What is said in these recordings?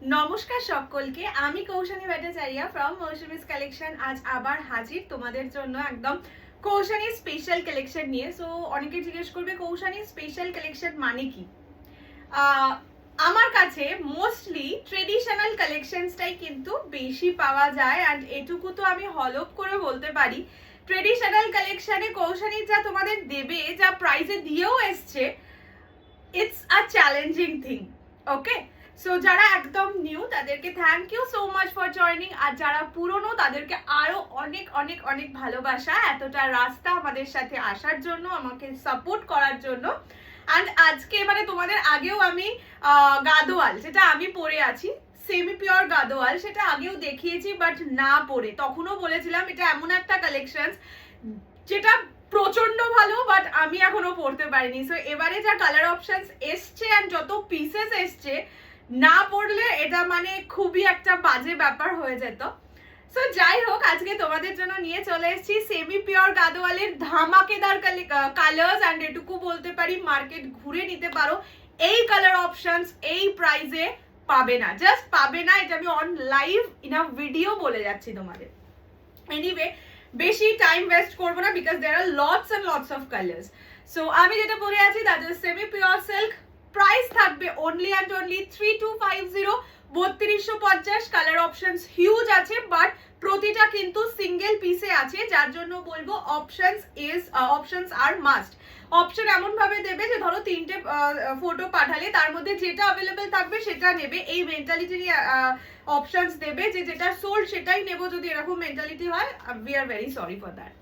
নমস্কার সকলকে, আমি কৌশানী ভট্টাচার্য ফ্রম মৌসুমিস কালেকশন। আজ আবার হাজির তোমাদের জন্য একদম কৌশানী স্পেশাল কালেকশন নিয়ে। সো অনেকে জিজ্ঞেস করবে কৌশানী স্পেশাল কালেকশন মানে কি। আমার কাছে মোস্টলি ট্রেডিশনাল কালেকশনসটাই কিন্তু বেশি পাওয়া যায়, অ্যান্ড এটুকু তো আমি হলপ করে বলতে পারি ট্রেডিশনাল কালেকশনে কৌশানী যা তোমাদের দেবে, যা প্রাইসে দিয়েও এসছে, it's a challenging thing. Okay, so যারা একদম নিউ তাদেরকে thank you so much for joining, আর যারা পুরনো তাদেরকে আরো অনেক অনেক অনেক ভালোবাসা এতটা রাস্তা আমাদের সাথে আসার জন্য, আমাকে সাপোর্ট করার জন্য। অ্যান্ড আজকে মানে তোমাদের আগেও আমি গাদোয়াল যেটা আমি পরে আছি, সেমি পিওর গাদোয়াল, সেটা আগেও দেখিয়েছি, বাট না পরে তখনও বলেছিলাম এটা এমন একটা কালেকশন যেটা প্রচন্ড ভালো, বাট আমি এখনো পড়তে পারিনি। সো এবারে যা কালার অপশনস এসছে অ্যান্ড যত পিসেস এসছে, না পড়লে এটা মানে খুবই একটা বাজে ব্যাপার হয়ে যেত। সো যাই হোক, আজকে তোমাদের জন্য নিয়ে চলে এসেছি সেমি পিওর গাদোয়ালের ধামাকেদার কালার্স, অ্যান্ড এটুকু বলতে পারি মার্কেট ঘুরে নিতে পারো, এই কালার অপশনস এই প্রাইসে পাবে না, জাস্ট পাবে না। এটা আমি on live in a video বলে যাচ্ছি তোমাদের। এনিওয়ে, বেশি টাইম ওয়েস্ট করবো না, because there are lots and lots of colours. সো আমি যেটা পরে আছি that is semi pure silk. Price থাকবে only and only 3250, 3250। Colour options huge আছে, বাট প্রতিটা কিন্তু সিঙ্গেল পিসে আছে, যার জন্য বলবো অপশনস আর মাস্ট। অপশন এমন ভাবে দেবে যে ধরো তিনটে ফটো পাঠালে তার মধ্যে যেটা অ্যাভেলেবেল থাকবে সেটা নেবে, এই মেন্টালিটি নিয়ে অপশনস দেবে যে যেটা সোল্ড সেটাই নেবো। যদি এরকম মেন্টালিটি হয়, we are very sorry for that.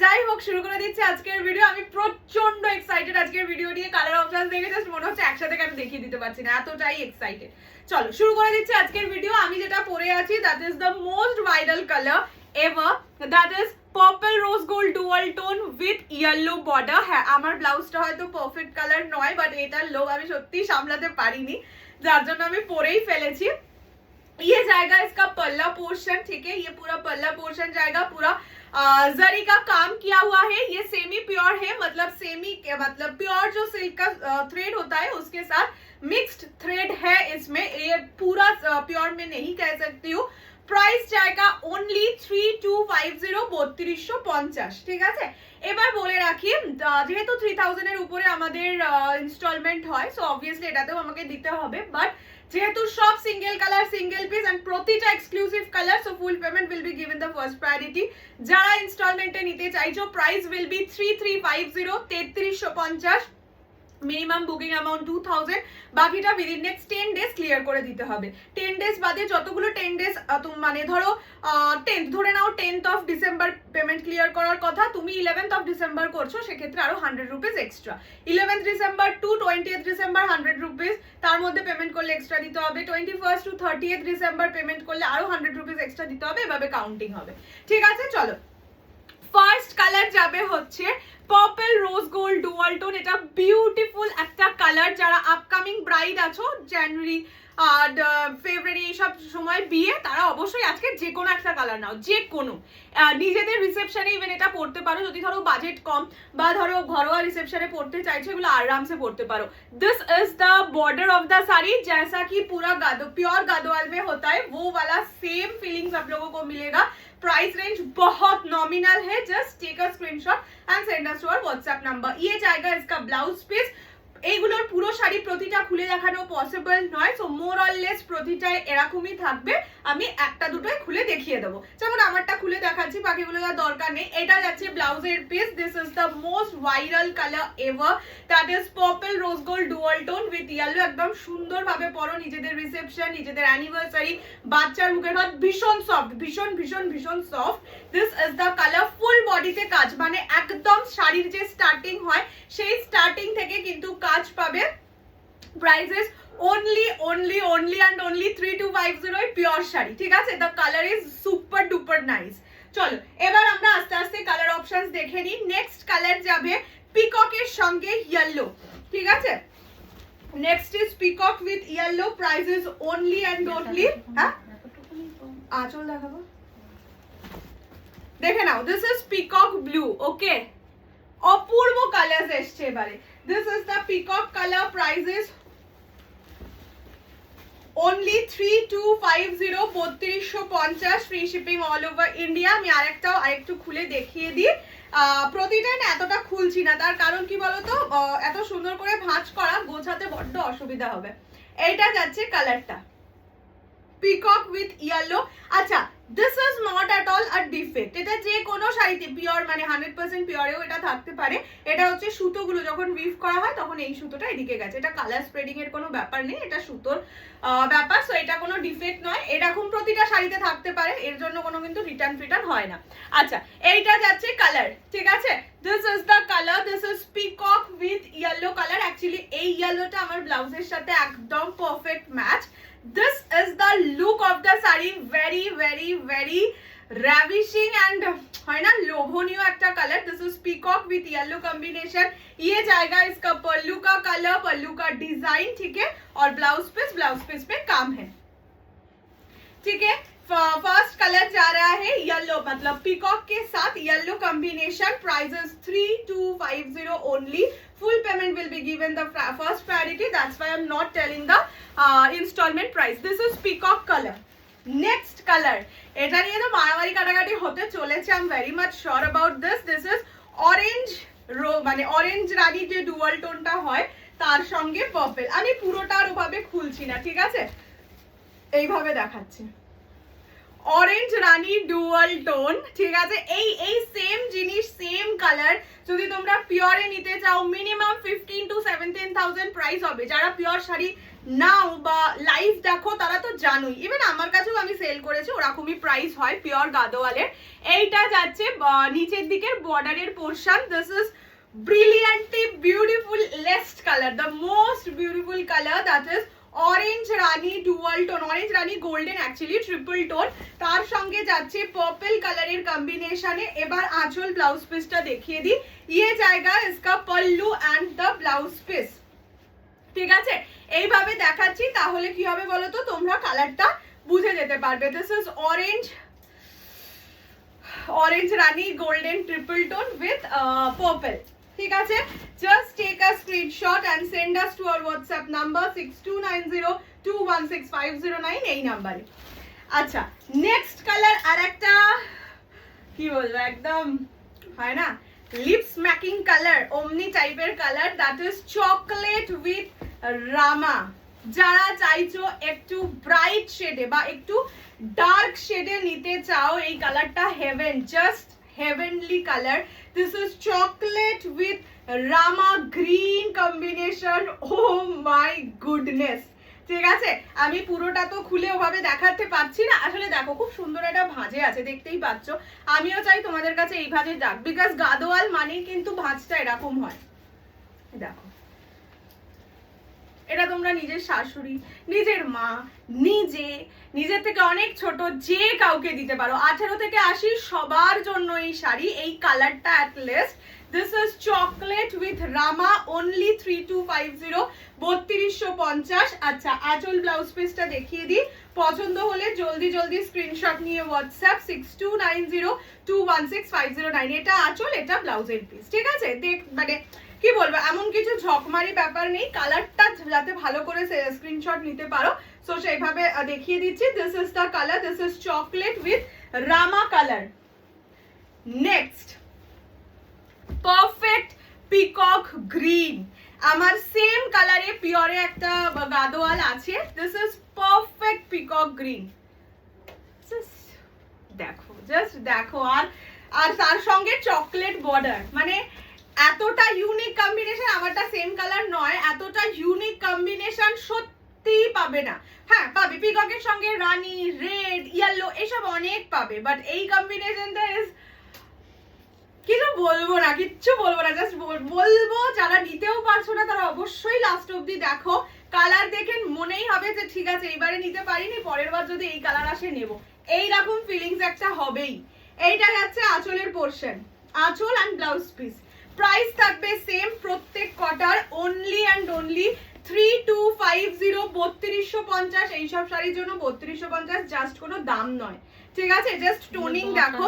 যাই হোক, শুরু করে দিচ্ছি আজকের ভিডিও। আমি প্রচন্ড এক্সাইটেড আজকের ভিডিও নিয়ে। কালার অপশনস দেখে জাস্ট মনে হচ্ছে একসাথে কেন দেখিয়ে দিতে পারছি না, এতটাই এক্সাইটেড। চলো শুরু করে দিচ্ছি আজকের ভিডিও। আমি যেটা পরে আছি that is the most viral colour ever, that is purple rose gold dual tone with yellow border. হ্যাঁ, আমার ব্লাউজটা হয়তো পারফেক্ট কালার নয়, বাট এটার লোক আমি সত্যি সামলাতে পারিনি, যার জন্য আমি পরেই ফেলেছি। ये जाएगा इसका पल्ला पोर्शन, ठीक है, ये पूरा पल्ला पोर्शन जाएगा, पूरा जरी का काम किया हुआ है। ये सेमी प्योर है, मतलब मतलब प्योर जो सिल्क का थ्रेड होता है उसके साथ मिक्स्ड थ्रेड है इसमें। ये पूरा प्योर में नहीं कह सकती हूँ। প্রাইস জায়গা অনলি 3250, 3250, ঠিক আছে। এবার বলে রাখি, যেহেতু 3000 এর উপরে আমাদের ইনস্টলমেন্ট হয়, সো অবভিয়াসলি এটাতেও আমাকে দিতে হবে, বাট যেহেতু সব single colour single piece and প্রতিটা exclusive colour, so full payment will be given the first priority. যারা ইনস্টলমেন্টে নিতে চাইছো, price will be 3350, 3350। Minimum booking amount 2000, বাকিটা উইদিন নেক্সট 10 ডেজ ক্লিয়ার করে দিতে হবে। 10 ডেজ বাদে যতগুলো 10 ডেজ মানে ধরো 10th ধরে নাও, 10th of December payment clear করার কথা, তুমি 11th অফ ডিসেম্বর করছো, সেক্ষেত্রে আরো 100 rupees extra. 11th December to 20th December 100 rupees, তার মধ্যে পেমেন্ট করলে এক্সট্রা দিতে হবে। 21st two 30th December payment করলে আরো 100 রুপিস এক্সট্রা দিতে হবে, এভাবে কাউন্টিং হবে, ঠিক আছে। চলো, ফার্স্ট কালার যাবে হচ্ছে purple rose gold dual tone. এটা বিউটিফুল একটা কালার। যারা আপকামিং ব্রাইড আছো, জানুয়ারি আর ফেব্রুয়ারি এইসব সময় বিয়ে, তারা অবশ্যই আজকে যে কোনো একটা কালার নাও, যে কোনো নিজেদের রিসেপশনে ইভেন এটা পড়তে পারো। যদি ধরো বাজেট কম বা ধরো ঘরোয়া রিসেপশনে পড়তে চাইছো, এগুলো आराम से पढ़ते पारो। This is the border of the sari, जैसा कि पूरा प्योर गादोवाल में होता है, वो वाला सेम फीलिंग्स आप लोगों को मिलेगा। प्राइस रेंज बहुत नॉमिनल है, just take a screenshot and send us to our WhatsApp number. ये जाएगा इसका ब्लाउज पीस। এইগুলোর পুরো শাড়ি প্রতিটা খুলে দেখানো পসিবল নয়, সো মোর অর লেস প্রতিটাই এরকমই থাকবে। আমি একটা দুটোই খুলে দেখিয়ে দেবো, যেমন আমারটা খুলে দেখাচ্ছি, বাকিগুলো আর দরকার নেই। এটা যাচ্ছে ব্লাউজের piece. This is the most viral colour ever, that is purple rose gold dual tone with yellow. একদম সুন্দরভাবে পরো, নিজেদের রিসেপশন, নিজেদের অ্যানিভার্সারি, বাচ্চার মুখের ভাত, ভীষণ সফট, ভীষণ ভীষণ ভীষণ soft. This is the colour. Full বডিতে কাজ, মানে একদম শাড়ির যে স্টার্টিং হয় সেই স্টার্টিং থেকে কিন্তু কাজ পাবে। Prices only and only 3250 pure sari, ঠিক আছে। The colour is super duper nice. চলো এবার আমরা আস্তে আস্তে কালার অপশনস দেখে নিই। নেক্সট কালার যাবে পিককের সঙ্গে ইয়েলো, ঠিক আছে। Next is peacock with yellow. Price is only and only, হ্যাঁ আঁচল দেখাবো, দেখে নাও। This is peacock blue, okay. অপূর্ব কালার্স এসছে এবারে। This is the peacock color. Price is only 3250, 3250, free shipping all over India. আমি আরেকটু খুলে দেখিয়ে দিই। প্রতিটাই না এতটা খুলছি না, তার কারণ কি বলতো, এত সুন্দর করে ভাঁজ করা গোছাতে বড্ড অসুবিধা হবে। এইটা যাচ্ছে কালারটা পিকক উইথ ইয়েলো। আচ্ছা, this is not at all a defect, এটা যে কোনো শাড়িতে পিওর মানে 100% পিওরেও এটা থাকতে পারে। এটা হচ্ছে সুতোগুলো যখন উইভ করা হয় তখন এই সুতোটা এদিকে গেছে, এটা কালার স্প্রেডিং এর কোনো ব্যাপার নেই, এটা সুতোর ব্যাপার। সো এটা কোনো ডিফেক্ট নয়, এরকম প্রতিটা শাড়িতে থাকতে পারে, এর জন্য কোনো কিন্তু রিটার্ন হয় না। আচ্ছা, এইটা যাচ্ছে কালার, ঠিক আছে, this is the colour, this is peacock with yellow colour. Actually এই ইয়েলোটা আমার ব্লাউজের সাথে একদম perfect match. This is the look of the saree, very ravishing and है ना लोभनीय একটা colour. This is peacock with yellow combination। ये जाएगा इसका पल्लू का कलर, पल्लू का डिजाइन, ठीक है, और ब्लाउज पीस पे काम है, ठीक है। फर्स्ट कलर जा रहा है येलो, मतलब पीकॉक के साथ yellow combination. Prices 3250 only. Full payment will be given the first priority, that's why I'm not telling the installment price। This is peacock color। Next color, এটা নিয়ে তো মারামারি কাটাকাটি হতে চলেছে, I'm very much sure about this। This is orange মানে orange রানী যে dual টোনটা হয় তার সঙ্গে পার্পল। আমি পুরোটার ওভাবে খুলছি না, ঠিক আছে, এইভাবে দেখাচ্ছি। অরেঞ্জ রানী ডুয়াল টোন, ঠিক আছে, এই সেম জিনিস সেম কালার যদি তোমরা পিওরে নিতে চাও মিনিমাম 15 to 17,000 প্রাইস হবে। যারা পিওর শাড়ি নাও বা লাইভ দেখো তারা তো জানোই, ইভেন আমার কাছেও আমি সেল করেছি, ওরকমই প্রাইস হয় পিওর গাদোয়ালের। এইটা যাচ্ছে নিচের দিকের বর্ডারের portion. This is brilliantly beautiful least colour, the most beautiful colour, that is orange Rani dual tone, orange rani golden actually triple tone, তার সঙ্গে যাচ্ছে পার্পল কালারের কম্বিনেশনে। এবার আঁচল ব্লাউজ পিসটা দেখিয়ে দিই। ইয়ে জায়গা ইসকা পল্লু অ্যান্ড দ্য ব্লাউজ পিস, ঠিক আছে, এইভাবে দেখাচ্ছি, তাহলে কি হবে বলো তো, তোমরা কালারটা বুঝে যেতে পারবে। This is orange rani golden triple tone with purple, ঠিক আছে। Just take a screenshot and send us to our WhatsApp number 6290216509 এই নাম্বারে। আচ্ছা, নেক্সট কালার আর একটা কি বলবো, একদম হয় না লিপ স্ম্যাকিং কালার, অমনি টাইপের colour, that is chocolate with রামা। যারা চাইছো একটু ব্রাইট শেডে বা একটু ডার্ক শেডে নিতে চাও এই কালারটা heaven, just heavenly color। This is chocolate with rama green combination। Oh my goodness, ঠিক আছে, আমি পুরোটা তো খুলে ওভাবে দেখাতে পারছি না, আসলে দেখো খুব সুন্দর একটা ভাঁজে আছে, দেখতেই পাচ্ছ। আমিও চাই তোমাদের কাছে এই ভাঁজে যাক, বিকজ গাদোয়াল মানেই কিন্তু ভাঁজটা এরকম হয়। দেখো, এটা তোমরা নিজের শাশুড়ি, নিজের মা, নিজের থেকে অনেক ছোট যে কাউকে দিতে পারো। 18 থেকে 80 সবার জন্য এই শাড়ি, এই কালারটা at least. This is chocolate with Rama, only 3250, 3250। আচ্ছা, আঁচল ব্লাউজ পিসটা দেখিয়ে দিই, পছন্দ হলে জলদি স্ক্রিনশট নিয়ে হোয়াটসঅ্যাপ 6290216509। এটা আঁচল, এটা ব্লাউজের পিস, ঠিক আছে। মানে কি বলবো, এমন কিছু ঝকমারি ব্যাপার নেই, কালারটা যাতে ভালো করে স্ক্রিনশট নিতে পারো, সো সেইভাবে দেখিয়ে দিচ্ছি। This is the colour, this is chocolate with Rama colour. Next perfect peacock green, আমার সেম কালারে পিওরে একটা গাদোয়াল আছে। This is perfect peacock green, দেখো, জাস্ট দেখো, আর তার সঙ্গে চকলেট বর্ডার, মানে এতটা ইউনিক কম্বিনেশন, আমারটা সেম কালার নয়, এতটা ইউনিক কম্বিনেশন সত্যি পাবে না। হ্যাঁ পাবে, পিককের সঙ্গে রানী, রেড, ইয়েলো এসব অনেক পাবে, বাট এই কম্বিনেশনটা ইজ কিছু বলবো না, কিচ্ছু বলবো না, জাস্ট বলবো যারা নিতেও পারছো না তারা অবশ্যই লাস্ট অব্দি দেখো। কালার দেখে মনেই হবে যে ঠিক আছে এইবারে নিতে পারিনি, পরের বার যদি এই কালার আসে নেব, এইরকম ফিলিংস একটা হবেই। এইটা যাচ্ছে আঁচলের পোর্শন, আঁচল অ্যান্ড ব্লাউজ পিস। প্রাইস থাকবে সেম প্রত্যেক কটার, অনলি অ্যান্ড অনলি 3250, 3250। এইসব শাড়ির জন্য 3250 জাস্ট কোনো দাম নয়, ঠিক আছে, জাস্ট টোনিং দেখো।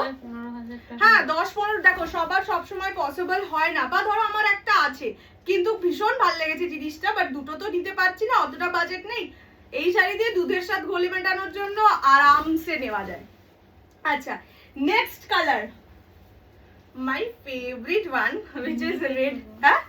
হ্যাঁ 10-15 দেখো, সবার সবসময় পসিবল হয় না, বা ধরো আমার একটা আছে কিন্তু ভীষণ ভালো লেগেছে জিনিসটা, বাট দুটো তো নিতে পারছি না, অতটা বাজেট নেই, এই শাড়ি দিয়ে দুধের স্বাদ ঘোলে মেটানোর জন্য আরামসে নেওয়া যায়। আচ্ছা, next colour, my favourite one, which is red, হ্যাঁ,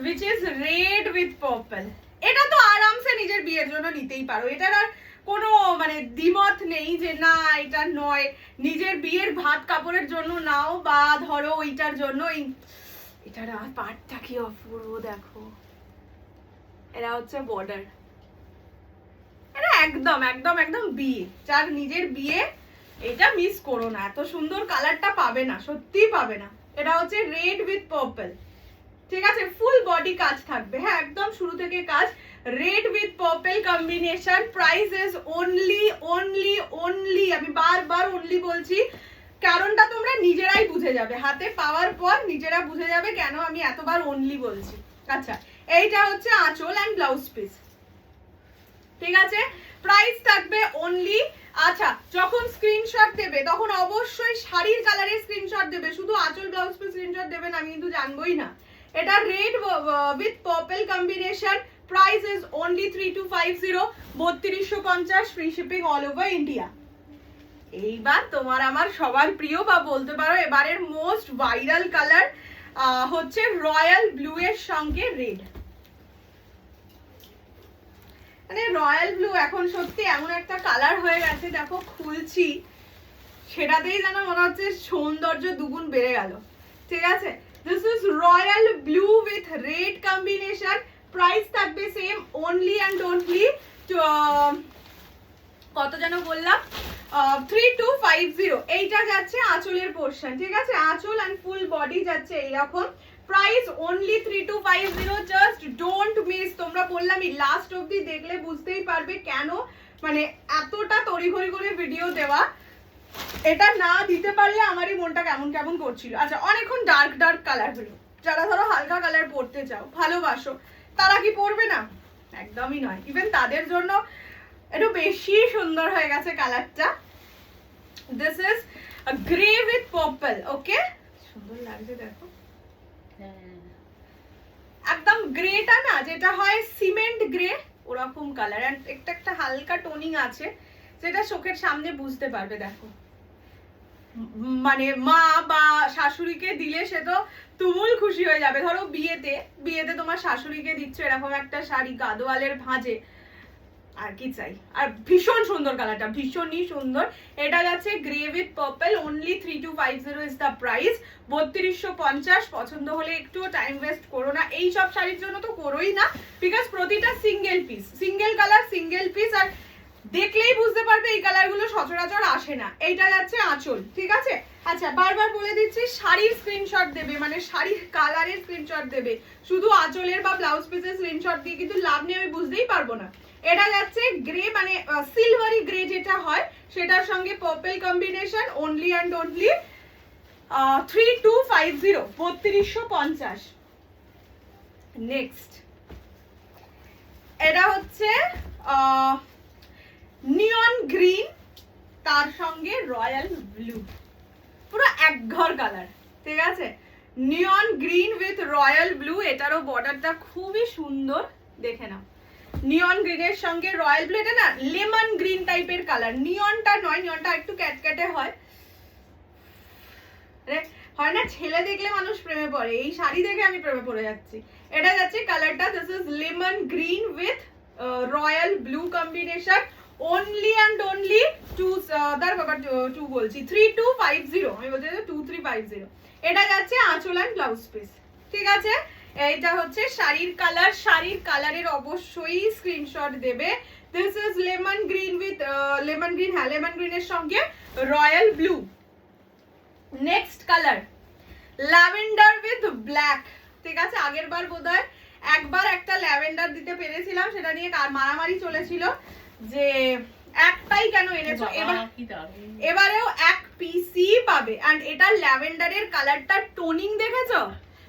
which is red with purple। এটা তো আরামসে নিজের বিয়ের জন্য নিতেই পারো, এটার আর কোনো মানে দ্বিমত নেই যে না এটা নয়। নিজের বিয়ের ভাত কাপড়ের জন্য নাও বা ধরো ওইটার জন্য। এটার পাটটা কি অপূর্ব দেখো, এটা হচ্ছে বর্ডার, এটা একদম একদম একদম বিয়ে, যার নিজের বিয়ে এটা মিস করো না, এত সুন্দর কালারটা পাবে না, সত্যিই পাবে না। এটা হচ্ছে রেড উইথ পার্পল, ঠিক আছে, ফুল বডি কাজ থাকবে, হ্যাঁ একদম শুরু থেকে কাজ। Red with purple combination, price is only only only, আমি বারবার অনলি বলছি, কারণটা তোমরা নিজেরাই বুঝে যাবে, হাতে পাওয়ার পর নিজেরা বুঝে যাবে কেন আমি এতবার অনলি বলছি। আচ্ছা, এইটা হচ্ছে আঁচল অ্যান্ড ব্লাউজ পিস, ঠিক আছে, প্রাইস থাকবে অনলি। আচ্ছা, যখন স্ক্রিনশট দেবে তখন অবশ্যই শাড়ির কালারের স্ক্রিনশট দেবে, শুধু আঁচল ব্লাউজ পিস স্ক্রিনশট দেবেন আমি কিন্তু জানবোই না। এটা red with purple combination, price is only 3250, 3250, free shipping all over India. এইবার তোমার আমার সবার প্রিয় বা বলতে পারো এবারের মোস্ট ভাইরাল কালার হচ্ছে রয়্যাল ব্লু এর সঙ্গে রেড। মানে রয়্যাল ব্লু এখন সত্যি এমন একটা কালার হয়ে গেছে, দেখো খুলছি সেটাতেই যেন মনে হচ্ছে সৌন্দর্য দুগুণ বেড়ে গেল, ঠিক আছে। This is royal blue with red combination, price থাকবে সেম অনলি অ্যান্ড অনলি কত যেন বললাম 3250। এইটা যাচ্ছে আঁচলের পোর্শন, ঠিক আছে, আঁচল অ্যান্ড ফুল বডি যাচ্ছে এইরকম, price only 3250, just don't miss. তোমরা বললামই লাস্ট অবধি দেখলে বুঝতেই পারবে কেন মানে এতটা তড়িঘড়ি করে ভিডিও দেওয়া, এটা না দিতে পারলে আমারই মনটা কেমন কেমন করছিল। আচ্ছা, অনেকক্ষণ ডার্ক ডার্ক কালার হলো, যারা ধরো হালকা কালার পরতে চাও ভালোবাসো তারা কি পরবে না? একদমই নয়, ইভেন তাদের জন্য একটু বেশি সুন্দর হয়ে গেছে কালারটা। This is grey with purple, okay, সুন্দর লাগছে দেখো, একদম গ্রেটা না যেটা হয় সিমেন্ট গ্রে ওরকম কালার, এন্ড একটা একটা হালকা টোনিং আছে যেটা চোখের সামনে বুঝতে পারবে। দেখো মানে মা বা শাশুড়িকে দিলে সে তো তুমুল খুশি হয়ে যাবে। ধরো বিয়েতে বিয়েতে তোমার শাশুড়িকে দিচ্ছ এরকম একটা শাড়ি গাদোয়ালের ভাঁজে, আর কি চাই। আর ভীষণ সুন্দর কালারটা, ভীষণই সুন্দর। এটা যাচ্ছে grey with purple, only 3250 is the price, 3250। পছন্দ হলে একটুও টাইম ওয়েস্ট করো না, এই সব শাড়ির জন্য তো করোই না, বিকজ প্রতিটা single piece, single colour, single piece, আর দেখলেই বুঝতে পারবে এই কালারগুলো সচরাচর আসে না। এইটা যাচ্ছে আঁচল, ঠিক আছে। আচ্ছা, বারবার বলে দিচ্ছি শাড়ির স্ক্রিনশট দেবে, মানে শাড়ির কালারের স্ক্রিনশট দেবে, শুধু আঁচলের বা ব্লাউজ পিসের স্ক্রিনশট দিয়ে কিন্তু লাভ নেই, আমি বুঝতেই পারবো না। এটা যাচ্ছে গ্রে মানে সিলভারি গ্রে যেটা হয় সেটার সঙ্গে purple combination, only and only 3250, 3250। Next এটা হচ্ছে নিয়ন গ্রিন, তার সঙ্গে রয়্যাল ব্লু, পুরো একঘর কালার, ঠিক আছে, নিয়ন গ্রিন উইথ রয়্যাল ব্লু। এটারও বর্ডারটা খুবই সুন্দর, দেখে নাও, নিয়ন গ্রিনের সঙ্গে রয়্যাল ব্লু। এটা না লেমন গ্রিন টাইপের কালার, নিয়নটা নয়, নিয়নটা একটু ক্যাটক্যাটে হয়, হয় না ছেলে দেখলে মানুষ প্রেমে পড়ে, এই শাড়ি দেখে আমি প্রেমে পড়ে যাচ্ছি। এটা যাচ্ছে কালারটা, this is lemon green with royal blue combination, only and only 2 বলছি 3250, আমি বলছি 2350। এটা যাচ্ছে আঁচল অ্যান্ড ব্লাউজ পিস, ঠিক আছে। এইটা হচ্ছে শাড়ির কালার, শাড়ির কালারের অবশ্যই স্ক্রিনশট দেবে। This is lemon green with lemon green, হ্যাঁ লেমন গ্রিনের সঙ্গে royal blue. Next colour lavender with black, ঠিক আছে। আগের বার বোধহয় একবার একটা ল্যাভেন্ডার দিতে পেরেছিলাম, সেটা নিয়ে মারামারি চলেছিল যে একটাই কেন এনেছো, এবারেও এক পিসই পাবে। এন্ড এটা ল্যাভেন্ডারের কালারটা টোনিং দেখেছো,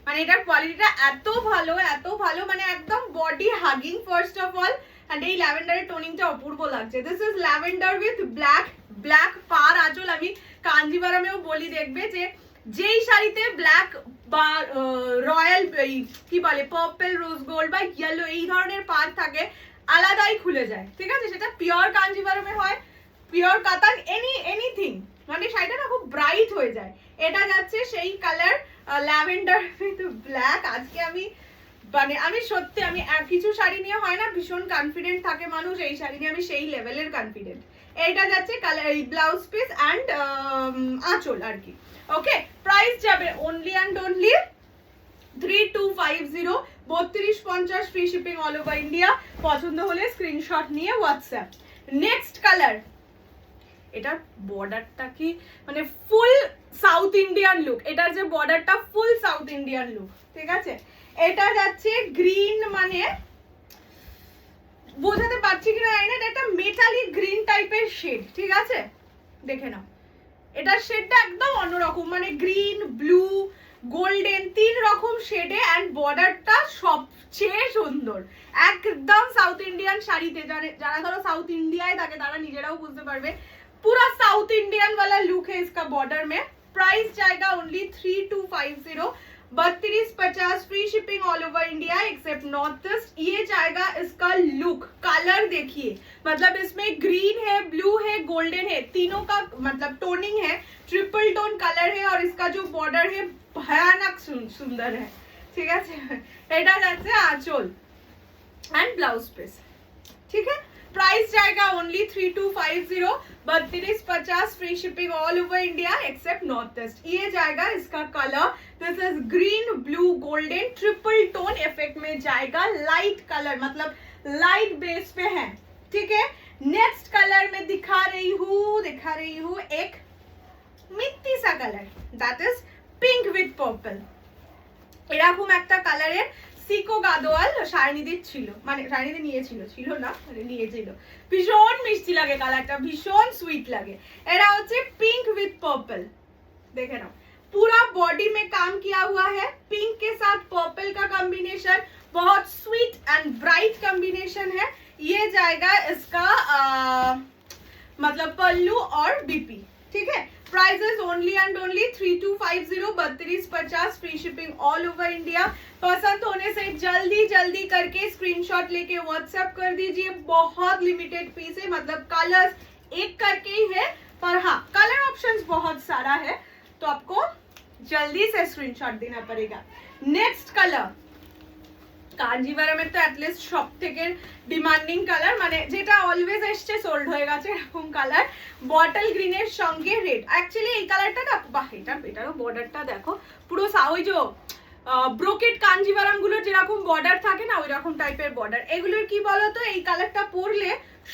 মানে এটার কোয়ালিটিটা এত ভালো, এত ভালো, মানে একদম body hugging first of all. And এই ল্যাভেন্ডারের টোনিংটা অপূর্ব লাগছে। This is lavender with black, black পার আঁচল। আমি কাঞ্জিভারামেও বলি দেখবে যে যেই শাড়িতে ব্ল্যাক বা রয়্যাল কি বলে পার্পল, রোজ গোল্ড বা ইয়েলো এই ধরনের পার থাকে, আলাদাই খুলে যায়, ঠিক আছে? সেটা পিওর কাঞ্জিভারমে হয়, পিওর কাতান, এনিথিং, মানে শাড়িটা না খুব ব্রাইট হয়ে যায়। এটা যাচ্ছে সেই কালার ল্যাভেন্ডার উইথ ব্ল্যাক। আজকে আমি সত্যি আমি কিছু শাড়ি নিয়ে হয় না ভীষণ কনফিডেন্ট থাকে মানুষ, এই শাড়ি নিয়ে আমি সেই লেভেলের কনফিডেন্ট। এইটা যাচ্ছে কালার, এই ব্লাউজ পিস অ্যান্ড আঁচল আর কি। ওকে, প্রাইস যাবে only and only 3250, 3250 free shipping all over India. পছন্দ হলে স্ক্রিনশট নিয়ে হোয়াটসঅ্যাপ। নেক্সট কালার, এটার বর্ডারটা কি মানে ফুল সাউথ ইন্ডিয়ান লুক, এটার যে বর্ডারটা ফুল সাউথ ইন্ডিয়ান লুক, ঠিক আছে? এটা যাচ্ছে গ্রিন, মানে বোঝাতে পারছি কিনা জানি না, এটা একটা মেটালিক গ্রিন টাইপের শেড, ঠিক আছে? দেখে নাও, এটার শেডটা একদম অন্যরকম, মানে গ্রিন, ব্লু, গোল্ডেন, 3 রকম শেডে, অ্যান্ড বর্ডারটা সবচেয়ে সুন্দর, একদম সাউথ ইন্ডিয়ান শাড়িতে। যারা ধরো সাউথ ইন্ডিয়ায় থাকে তারা নিজেরাও বুঝতে পারবে, पूरा साउथ इंडियन वाला लुक है इसका बॉर्डर में। प्राइस जाएगा only 3250, 3250 free shipping all over India accept north east. ये जाएगा इसका लुक, कलर देखिए, मतलब इसमें ग्रीन है, ब्लू है, गोल्डन है, तीनों का मतलब टोनिंग है, ट्रिपल टोन कलर है, और इसका जो बॉर्डर है भयानक सुंदर है, ठीक है? এটা যাচ্ছে আঁচল एंड ब्लाउज पीस, ठीक है? प्राइस जाएगा only 3250, 3250 free shipping all over India accept north east. ये जाएगा इसका colour, this is green, blue, golden, triple tone effect में जाएगा, लाइट कलर मतलब लाइट बेस पे है, ठीक है? नेक्स्ट कलर में दिखा रही हूँ एक मिट्टी सा colour, that is pink with purple. এরকম একটা কালারের সিকো গাদোয়াল শাড়িনিদির ছিল, মানে শাড়িনিদি নিয়েছিল, ছিল না মানে নিয়েছিল, ভীষণ মিষ্টি লাগে কালারটা, ভীষণ সুইট লাগে। এটা হচ্ছে পিঙ্ক উইথ पर्पल, देखे ना पूरा बॉडी में काम किया हुआ है, पिंक के साथ पर्पल का कॉम्बिनेशन बहुत स्वीट एंड ब्राइट कॉम्बिनेशन है। ये जाएगा इसका मतलब पल्लू और बीपी, ठीक है? Price is only and only 3250, 3250 free shipping all over India. पसंद होने से जल्दी करके स्क्रीनशॉट लेके व्हाट्सएप कर दीजिए, बहुत लिमिटेड पीस है, मतलब कलर्स एक करके ही है, पर हाँ कलर ऑप्शंस बहुत सारा है, तो आपको जल्दी से स्क्रीनशॉट देना पड़ेगा। नेक्स्ट कलर, কাঞ্জিভারমের তো অ্যাটলিস্ট সব থেকে ডিমান্ডিং কালার, মানে যেটা অলওয়েজ এসছে সোল্ড হয়ে গেছে, এরকম কালার, বটল গ্রিনের সঙ্গে রেড। অ্যাকচুয়ালি এই কালারটা না, বাহ, এটারও বর্ডারটা দেখো, পুরো ওই যে ব্রোকেট কাঞ্জিভারম গুলোর যেরকম বর্ডার থাকে না, ওই রকম টাইপের বর্ডার। এগুলোর কি বলতো, এই কালারটা পরলে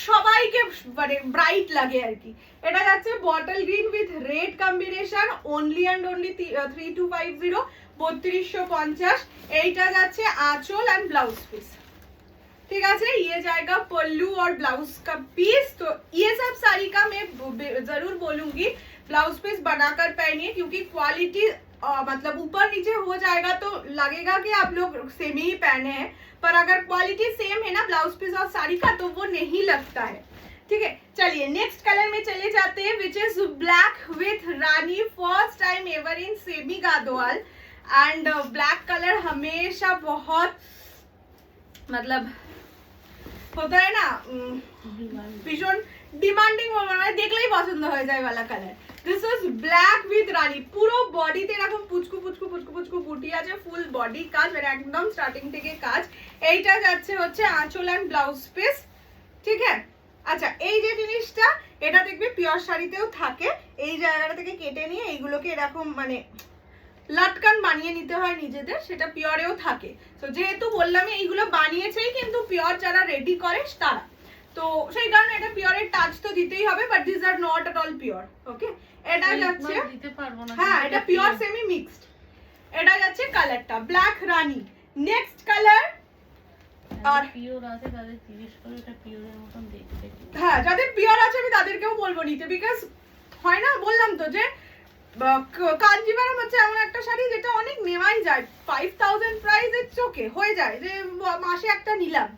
সবাইকে মানে ব্রাইট লাগে আর কি। এটা যাচ্ছে bottle green with red combination, only and only 3250, 3250। এইটা যাচ্ছে आंचल एंड ब्लाउज पीस, ठीक है? ये जाएगा पल्लू और ब्लाउज का पीस। तो ये सब साड़ी का मैं जरूर बोलूंगी ब्लाउज पीस बनाकर पहनिए, क्योंकि क्वालिटी मतलब ऊपर नीचे हो जाएगा तो लगेगा कि आप लोग सेम ही पहने हैं, पर अगर क्वालिटी सेम है ना ब्लाउज पीस और साड़ी का, तो वो नहीं लगता है, ठीक है? चलिए नेक्स्ट कलर में चले जाते हैं, which is black with rani. First time ever in semi Gadwal, and black colour हमेशा बहुत मतलब होता है ना भीषण डिमांडिंग, মানে দেখলেই পছন্দ হয়ে যায় वाला colour. This is black with rani, পুরো বডিতে এরকম পুচকু পুচকু পুচকু পুচকু বুটি আছে, ফুল বডি কাজ, মানে একদম স্টার্টিং থেকে কাজ। এইটা যাচ্ছে হচ্ছে আঁচল এন্ড ব্লাউজ পিস, ঠিক আছে? আচ্ছা, এই যে জিনিসটা, এটা দেখবে পিওর শাড়িতেও থাকে, এই জায়গাটা থেকে কেটে নিয়ে এইগুলোকে এরকম মানে লটকান বানিয়ে নিতে হয় নিজেদের, সেটা পিওরেও থাকে। তো যেহেতু বললাম এইগুলো বানিয়েছেই কিন্তু পিওর যারা রেডি করে তারা, তো সেই কারণে এটা পিওরের টাচ তো দিতেই হবে, but this are not at all pure, okay? এটা যাচ্ছে দিতে পারবো না, হ্যাঁ এটা পিওর সেমি মিক্সড। এটা যাচ্ছে কালারটা ব্ল্যাক রানী। নেক্সট কালার, আর পিওর আছে তাদের জিজ্ঞেস করে এটা পিওরের মতন দেখতে, হ্যাঁ যাদের পিওর আছে আমি তাদেরকেও বলবো নিতে, বিকজ হয় না, বললাম তো যে কাঞ্জিভারম হচ্ছে এমন একটা শাড়ি যেটা অনেক নেওয়াই যায়, 5000 প্রাইস ইটস ওকে, হয়ে যায় যে মাসে একটা নিলাম,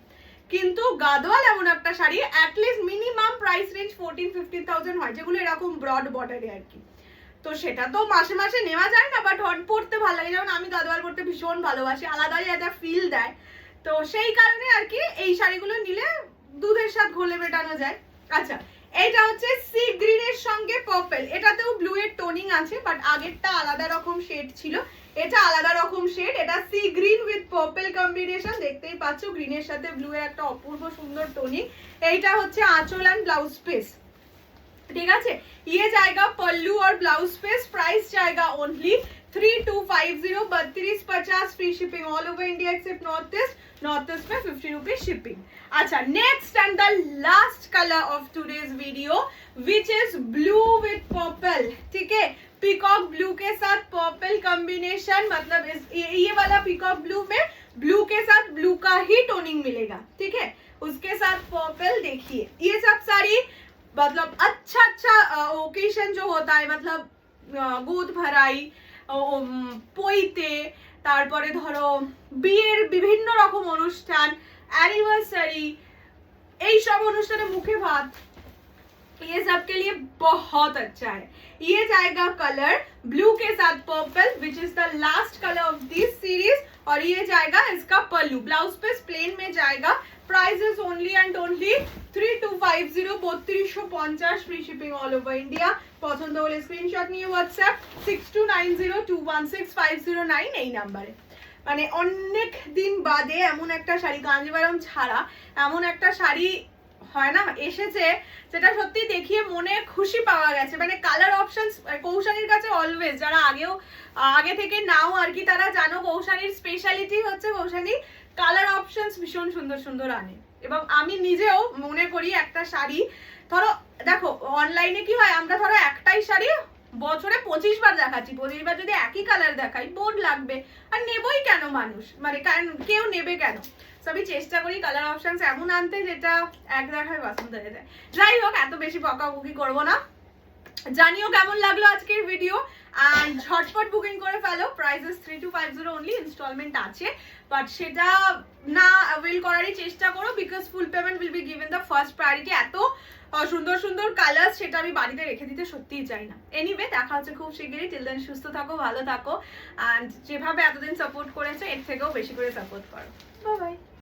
কিন্তু গাদোয়াল এমন একটা sari at least minimum price range 14-15,000 হয়, যেগুলো এরকম ব্রড বর্ডারে আর কি। তো সেটা তো মাসে মাসে নেওয়া যায় না, বাট পড়তে ভালো লাগে, যেমন আমি গাদোয়াল পড়তে ভীষণ ভালোবাসি, আলাদাই একটা ফিল দেয়। তো সেই কারণে আর কি এই শাড়িগুলো নিলে দুধের সাথে ঘোলে মেটানো যায়। আচ্ছা, এটা হচ্ছে সি গ্রিনের সঙ্গে পার্পল, এটাতেও ব্লু এর টোনিং আছে, বাট আগেরটা আলাদা রকম শেড ছিল, এটা আলাদা রকম শেড। এটা sea green with purple combination, দেখতেই পাচ্ছ গ্রিনের সাথে ব্লু এর একটা অপূর্ব সুন্দর টোনিং। এইটা হচ্ছে আঁচল এন্ড ব্লাউজ পিস, ঠিক আছে। ये जाएगा पल्लू और ब्लाउज पीस, प्राइस जाएगा only 3250, 3250 free shipping all over India accept north east में 50 रुपीज शिपिंग। अच्छा, next and the last colour of today's video which is blue with purple, ठीक है। पीकॉक ब्लू के साथ पर्पल कॉम्बिनेशन, मतलब ये वाला पीकॉक ब्लू में ब्लू के साथ ब्लू का ही टोनिंग मिलेगा, ठीक है। उसके साथ पर्पल, देखिए ये सब सारी मतलब अच्छा ओकेशन जो होता है, मतलब গোদ ভরাই, পইতে, তারপরে ধরো বিয়ের বিভিন্ন রকম অনুষ্ঠান, অ্যানিভার্সারি, এই সব অনুষ্ঠানে মুখে ভাত, ये सब के लिए बहुत अच्छा है। ये जाएगा कलर ब्लू के साथ purple which is the last colour of this series, और ये जाएगा इसका पल्लू, ब्लाउज पीस प्लेन में जाएगा। Price is only and only 3250, 3250 free shipping all over India. পছন্দ হলে স্ক্রিনশট নিয়ে হোয়াটসঅ্যাপ 6290216509 এই নাম্বারে। মানে অনেক দিন বাদে এমন একটা শাড়ি, কাঞ্জিভারম ছাড়া এমন একটা শাড়ি হয় না এসেছে, যেটা সত্যি দেখিয়ে মনে খুশি পাওয়া গেছে। মানে কালার অপশনস কৌশানীর কাছে অলওয়েজ, যারা আগে থেকে নাও আর কি, তারা জানো কৌশানীর স্পেশালিটি হচ্ছে কৌশানী কালার অপশনস ভীষণ সুন্দর সুন্দর আনে। এবং আমি নিজেও মনে করি একটা শাড়ি, ধরো দেখো অনলাইনে কি হয়, আমরা ধরো একটাই শাড়ি বছরে 25 বার দেখাচ্ছি, 25 বার যদি একই কালার দেখাই বোর লাগবে, আর নেবই কেন মানুষ, মানে কেউ নেবে কেন। আমি চেষ্টা করি কালার অপশনস এমন আনতে যেটা এক দেখায় পছন্দ হয়ে যায়। যাই হোক, এত বেশি বকাবকি করবো না, জানিও কেমন লাগলো আজকের ভিডিও, এন্ড ঝটপট বুকিং করে ফেলো। প্রাইসেস 3250 অনলি, ইনস্টলমেন্ট আছে, বাট সেটা না অ্যাভেল করারই চেষ্টা করো, because full payment will be given the first priority. এত সুন্দর সুন্দর কালার, সেটা আমি বাড়িতে রেখে দিতে সত্যিই চাই না। এনিওয়ে, দেখা হচ্ছে খুব শিগগিরই। টিল দেন সুস্থ থাকো, ভালো থাকো, এন্ড যেভাবে এতদিন সাপোর্ট করেছো এর থেকেও বেশি করে সাপোর্ট করো। Bye bye.